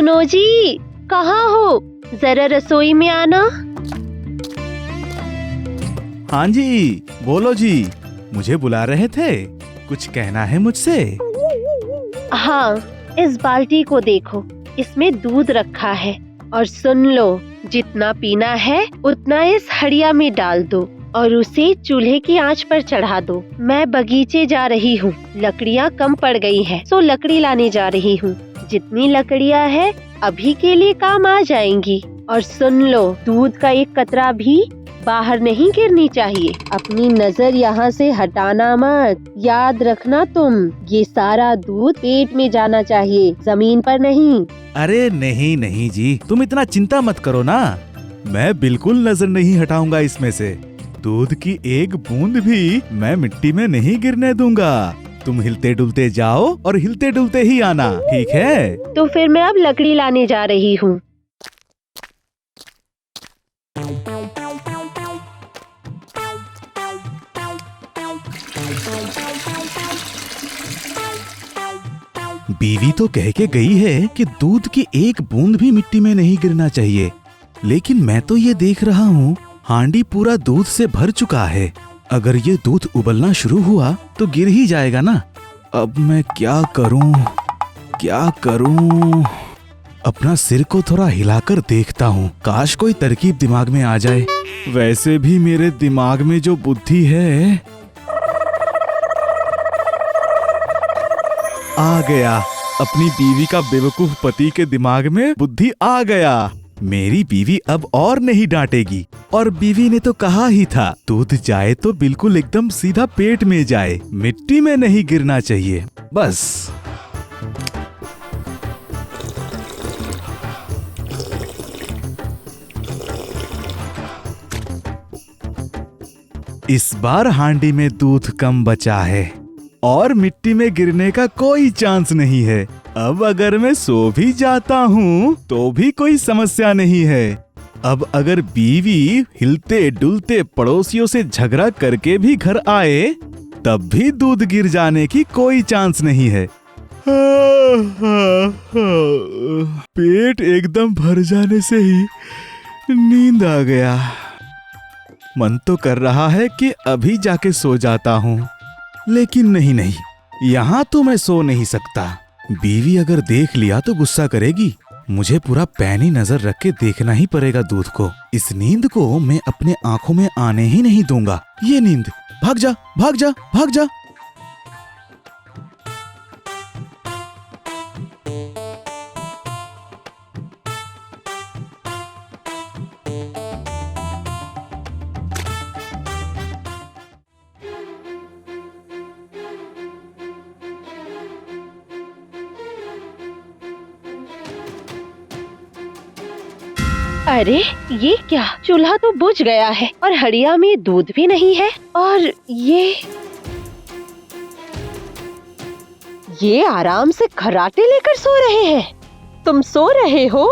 सुनो जी, कहाँ हो? जरा रसोई में आना। हाँ जी, बोलो जी, मुझे बुला रहे थे? कुछ कहना है मुझसे? हाँ, इस बाल्टी को देखो, इसमें दूध रखा है। और सुन लो, जितना पीना है उतना इस हड़िया में डाल दो और उसे चूल्हे की आंच पर चढ़ा दो। मैं बगीचे जा रही हूँ, लकड़ियाँ कम पड़ गई हैं, सो लकड़ी लाने जा रही हूँ। जितनी लकड़ियाँ है अभी के लिए काम आ जाएंगी। और सुन लो, दूध का एक कतरा भी बाहर नहीं गिरनी चाहिए। अपनी नजर यहाँ से हटाना मत। याद रखना तुम, ये सारा दूध पेट में जाना चाहिए, जमीन पर नहीं। अरे नहीं नहीं जी, तुम इतना चिंता मत करो ना। मैं बिल्कुल नजर नहीं हटाऊंगा इसमें से। दूध की एक बूंद भी मैं मिट्टी में नहीं गिरने दूंगा। तुम हिलते डुलते जाओ और हिलते डुलते ही आना, ठीक है? तो फिर मैं अब लकड़ी लाने जा रही हूँ। बीवी तो कह के गई है कि दूध की एक बूंद भी मिट्टी में नहीं गिरना चाहिए, लेकिन मैं तो ये देख रहा हूँ हांडी पूरा दूध से भर चुका है। अगर ये दूध उबलना शुरू हुआ तो गिर ही जाएगा ना। अब मैं क्या करूँ, क्या करूँ? अपना सिर को थोड़ा हिलाकर देखता हूँ, काश कोई तरकीब दिमाग में आ जाए। वैसे भी मेरे दिमाग में जो बुद्धि है, आ गया। अपनी बीवी का बेवकूफ पति के दिमाग में बुद्धि आ गया। मेरी बीवी अब और नहीं डांटेगी। और बीवी ने तो कहा ही था, दूध जाए तो बिल्कुल एकदम सीधा पेट में जाए, मिट्टी में नहीं गिरना चाहिए। बस इस बार हांडी में दूध कम बचा है और मिट्टी में गिरने का कोई चांस नहीं है। अब अगर मैं सो भी जाता हूँ तो भी कोई समस्या नहीं है। अब अगर बीवी हिलते डुलते पड़ोसियों से झगड़ा करके भी घर आए तब भी दूध गिर जाने की कोई चांस नहीं है। पेट एकदम भर जाने से ही नींद आ गया। मन तो कर रहा है कि अभी जाके सो जाता हूँ, लेकिन नहीं, यहाँ तो मैं सो नहीं सकता। बीवी अगर देख लिया तो गुस्सा करेगी। मुझे पूरा पैनी नजर रख के देखना ही पड़ेगा दूध को। इस नींद को मैं अपने आंखों में आने ही नहीं दूंगा। ये नींद, भाग जा, भाग जा, भाग जा। अरे ये क्या, चूल्हा तो बुझ गया है और हड़िया में दूध भी नहीं है। और ये आराम से खर्राटे लेकर सो रहे हैं। तुम सो रहे हो?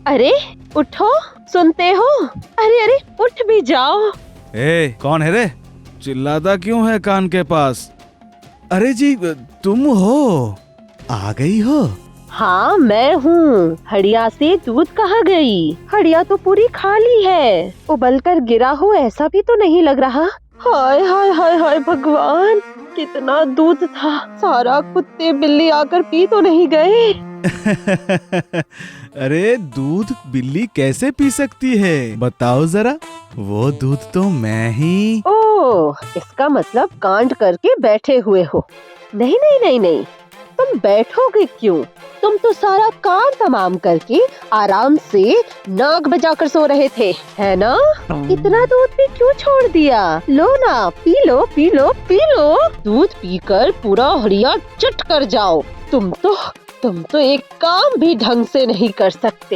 अरे उठो, सुनते हो? अरे उठ भी जाओ। ए, कौन है रे? चिल्लाता क्यों है कान के पास? अरे जी, तुम हो? आ गई हो? हाँ मैं हूँ। हड़िया से दूध कहाँ गई? हड़िया तो पूरी खाली है। उबलकर गिरा हो ऐसा भी तो नहीं लग रहा। हाय हाय हाय हाय भगवान, कितना दूध था। सारा कुत्ते बिल्ली आकर पी तो नहीं गए? अरे दूध बिल्ली कैसे पी सकती है, बताओ जरा। वो दूध तो मैं ही। ओह, इसका मतलब कांड करके बैठे हुए हो। नहीं नहीं नहीं नहीं, तुम बैठोगे क्यों? तुम तो सारा काम तमाम करके आराम से नाक बजाकर सो रहे थे, है ना? इतना दूध भी क्यों छोड़ दिया? लो ना, P low P low P low. दूध पीकर पूरा हड़िया चट कर जाओ। तुम तो एक काम भी ढंग से नहीं कर सकते।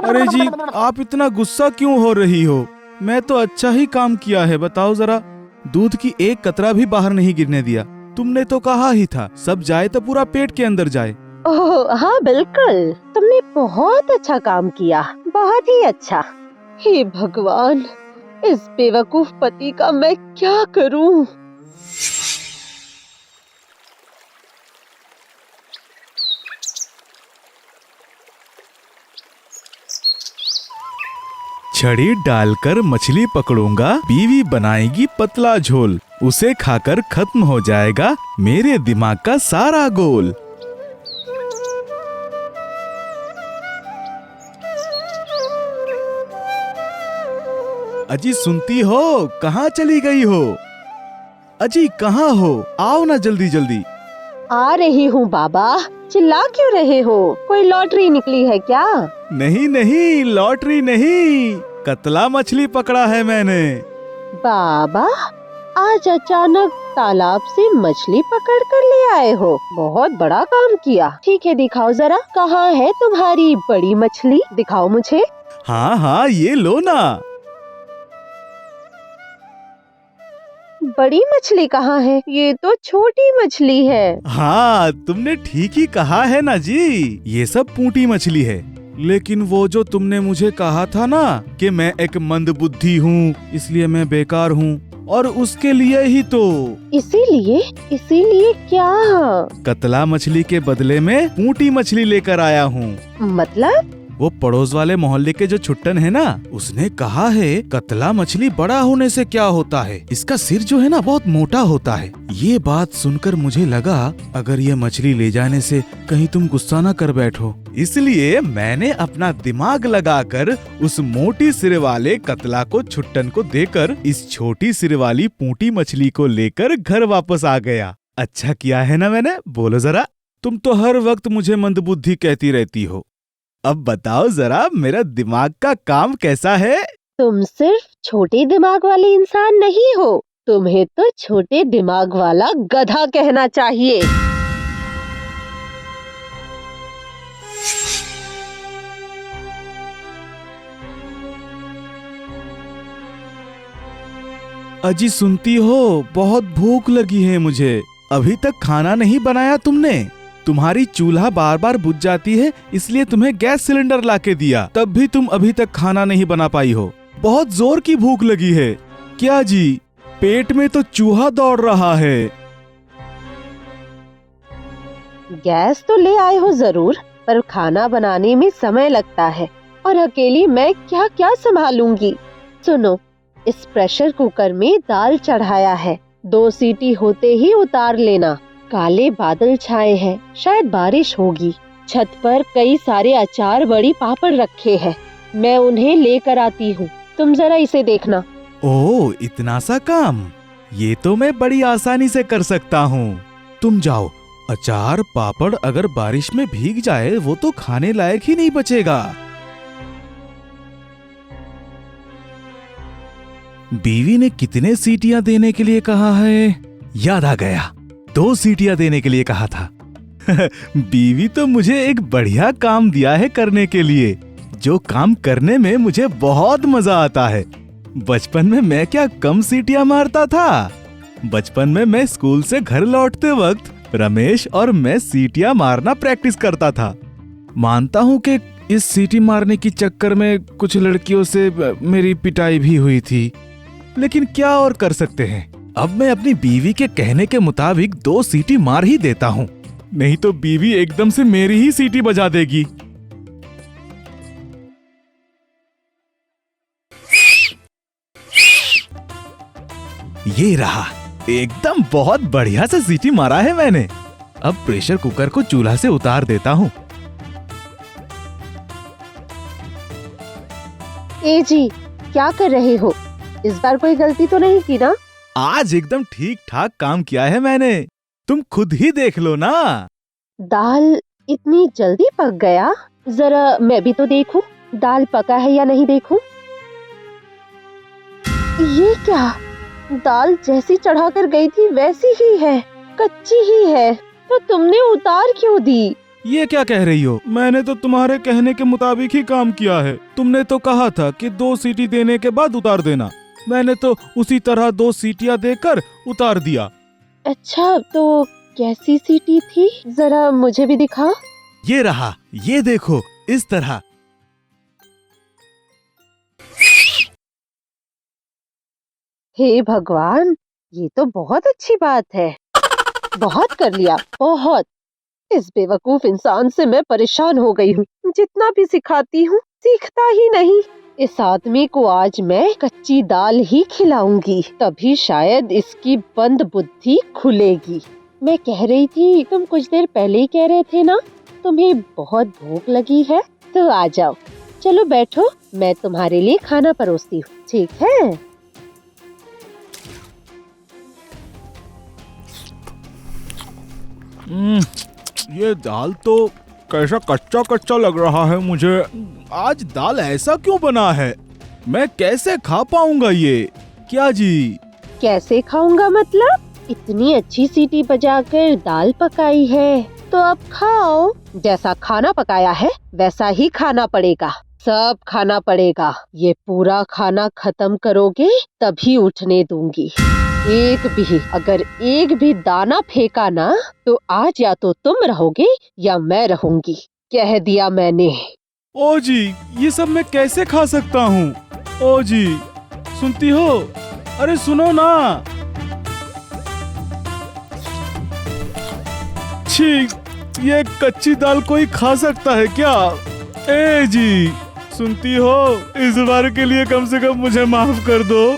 अरे जी, आप इतना गुस्सा क्यों हो रही हो? मैं तो अच्छा ही काम किया है, बताओ जरा। दूध की एक कतरा भी बाहर नहीं गिरने दिया। तुमने तो कहा ही था सब जाए तो पूरा पेट के अंदर जाए। ओह हाँ बिल्कुल, तुमने बहुत अच्छा काम किया, बहुत ही अच्छा। हे भगवान, इस बेवकूफ पति का मैं क्या करूं? छड़ी डालकर मछली पकड़ूंगा, बीवी बनाएगी पतला झोल, उसे खाकर खत्म हो जाएगा मेरे दिमाग का सारा गोल। अजी सुनती हो, कहाँ चली गई हो? अजी कहाँ हो? आओ ना जल्दी जल्दी। आ रही हूँ बाबा, चिल्ला क्यों रहे हो? कोई लॉटरी निकली है क्या? नहीं नहीं, लॉटरी नहीं, कतला मछली पकड़ा है मैंने। बाबा, आज अचानक तालाब से मछली पकड़ कर ले आए हो, बहुत बड़ा काम किया। ठीक है, दिखाओ जरा, कहाँ है तुम्हारी बड़ी मछली? दिखाओ मुझे। हाँ हाँ, ये लो ना। बड़ी मछली कहाँ है? ये तो छोटी मछली है। हाँ, तुमने ठीक ही कहा है ना जी, ये सब पूंटी मछली है। लेकिन वो जो तुमने मुझे कहा था ना कि मैं एक मंदबुद्धि हूँ, इसलिए मैं बेकार हूँ, और उसके लिए ही तो। इसीलिए क्या? कतला मछली के बदले में पूंटी मछली लेकर आया हूँ। मतलब? वो पड़ोस वाले मोहल्ले के जो छुट्टन है ना, उसने कहा है कतला मछली बड़ा होने से क्या होता है, इसका सिर जो है ना बहुत मोटा होता है। ये बात सुनकर मुझे लगा अगर ये मछली ले जाने से कहीं तुम गुस्सा न कर बैठो, इसलिए मैंने अपना दिमाग लगाकर उस मोटी सिर वाले कतला को छुट्टन को देकर इस छोटी सिर वाली पूंटी मछली को लेकर घर वापस आ गया। अच्छा किया है ना मैंने? बोलो जरा, तुम तो हर वक्त मुझे मंदबुद्धि कहती रहती हो। अब बताओ जरा, मेरा दिमाग का काम कैसा है? तुम सिर्फ छोटे दिमाग वाले इंसान नहीं हो, तुम्हें तो छोटे दिमाग वाला गधा कहना चाहिए। अजी सुनती हो, बहुत भूख लगी है मुझे। अभी तक खाना नहीं बनाया तुमने। तुम्हारी चूल्हा बार बार बुझ जाती है, इसलिए तुम्हें गैस सिलेंडर लाके दिया, तब भी तुम अभी तक खाना नहीं बना पाई हो। बहुत जोर की भूख लगी है। क्या जी, पेट में तो चूहा दौड़ रहा है। गैस तो ले आए हो जरूर, पर खाना बनाने में समय लगता है, और अकेली मैं क्या क्या संभालूंगी। सुनो, इस प्रेशर कुकर में दाल चढ़ाया है, 2 सीटी होते ही उतार लेना। काले बादल छाए हैं, शायद बारिश होगी। छत पर कई सारे अचार बड़ी पापड़ रखे हैं, मैं उन्हें लेकर आती हूँ, तुम जरा इसे देखना। ओह, इतना सा काम? ये तो मैं बड़ी आसानी से कर सकता हूँ। तुम जाओ, अचार पापड़ अगर बारिश में भीग जाए वो तो खाने लायक ही नहीं बचेगा। बीवी ने कितने सीटियां देने के लिए कहा है? याद आ गया, 2 सीटियां देने के लिए कहा था। बीवी तो मुझे एक बढ़िया काम दिया है करने के लिए, जो काम करने में मुझे बहुत मजा आता है। बचपन में मैं क्या कम सीटियां मारता था। बचपन में मैं स्कूल से घर लौटते वक्त रमेश और मैं सीटियां मारना प्रैक्टिस करता था। मानता हूँ कि इस सीटी मारने की चक्कर में कुछ लड़कियों से मेरी पिटाई भी हुई थी, लेकिन क्या और कर सकते हैं। अब मैं अपनी बीवी के कहने के मुताबिक 2 सीटी मार ही देता हूँ, नहीं तो बीवी एकदम से मेरी ही सीटी बजा देगी। ये रहा, एकदम बहुत बढ़िया से सीटी मारा है मैंने। अब प्रेशर कुकर को चूल्हा से उतार देता हूँ। ए जी, क्या कर रहे हो? इस बार कोई गलती तो नहीं की ना? आज एकदम ठीक ठाक काम किया है मैंने, तुम खुद ही देख लो ना। दाल इतनी जल्दी पक गया? जरा मैं भी तो देखूं, दाल पका है या नहीं देखूं। ये क्या, दाल जैसी चढ़ा कर गई थी वैसी ही है, कच्ची ही है, तो तुमने उतार क्यों दी? ये क्या कह रही हो? मैंने तो तुम्हारे कहने के मुताबिक ही काम किया है। तुमने तो कहा था कि 2 सीटी देने के बाद उतार देना, मैंने तो उसी तरह 2 सीटियां देकर उतार दिया। अच्छा, तो कैसी सीटी थी? जरा मुझे भी दिखा। ये रहा, ये देखो, इस तरह। हे भगवान, ये तो बहुत अच्छी बात है। बहुत कर लिया, बहुत। इस बेवकूफ इंसान से मैं परेशान हो गई हूँ, जितना भी सिखाती हूँ सीखता ही नहीं। इस आदमी को आज मैं कच्ची दाल ही खिलाऊंगी, तभी शायद इसकी बंद बुद्धि खुलेगी। मैं कह रही थी, तुम कुछ देर पहले ही कह रहे थे ना तुम्हें बहुत भूख लगी है, तो आ जाओ। चलो बैठो, मैं तुम्हारे लिए खाना परोसती हूँ, ठीक है? ये दाल तो कैसा कच्चा कच्चा लग रहा है मुझे। आज दाल ऐसा क्यों बना है? मैं कैसे खा पाऊंगा ये? क्या जी? कैसे खाऊंगा मतलब? इतनी अच्छी सीटी बजाकर दाल पकाई है, तो अब खाओ। जैसा खाना पकाया है वैसा ही खाना पड़ेगा, सब खाना पड़ेगा। ये पूरा खाना खत्म करोगे तभी उठने दूंगी। अगर एक भी दाना फेंका ना तो आज या तो तुम रहोगे या मैं रहूंगी, कह दिया मैंने। ओ जी, ये सब मैं कैसे खा सकता हूँ? ओ जी, सुनती हो? अरे सुनो ना। छी, ये कच्ची दाल कोई खा सकता है क्या? ए जी, सुनती हो? इस बार के लिए कम से कम मुझे माफ कर दो।